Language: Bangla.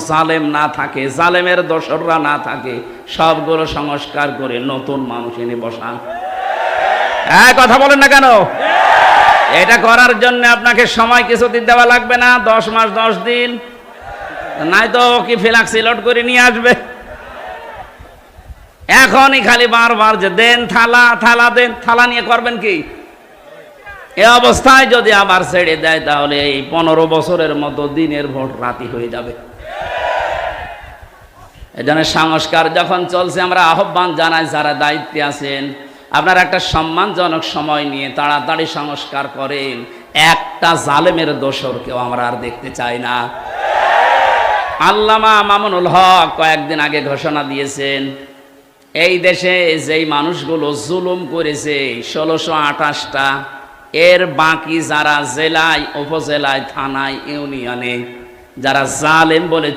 জালেম না থাকে, জালেমের দোসররা না থাকে, সবগুলো সংস্কার করে নতুন মানুষ এনে বসান। হ্যাঁ, কথা বলেন না কেন? এটা করার জন্য আপনাকে সময় কিছুদিন দেওয়া লাগবে না, 10 মাস 10 দিন, নাই তো কি ফ্ল্যাক্সিলোড করে নিয়ে আসবে। এখনই খালি বারবার যে দেন থালা, থালা দেন, থালা নিয়ে করবেন কি? এ অবস্থায় যদি আবার ছেড়ে দেয় তাহলে এই 15 বছরের মতো দিনের ভোট রাতি হয়ে যাবে। এজন্য সংস্কার যখন চলছে, আমরা আহ্বান জানাই যারা দায়িত্বে আছেন, আপনারা একটা সম্মানজনক সময় নিয়ে তাড়াতাড়ি সংস্কার করেন। একটা জালেমের দোসরকেও আমরা আর দেখতে চাই না। আল্লামা মামুনুল হক কয়েকদিন আগে ঘোষণা দিয়েছেন, এই দেশে যেই মানুষগুলো জুলুম করেছে 1628টা, এর বাকি যারা জেলায়, উপজেলায়, থানায়, ইউনিয়নে যারা জালেম বলে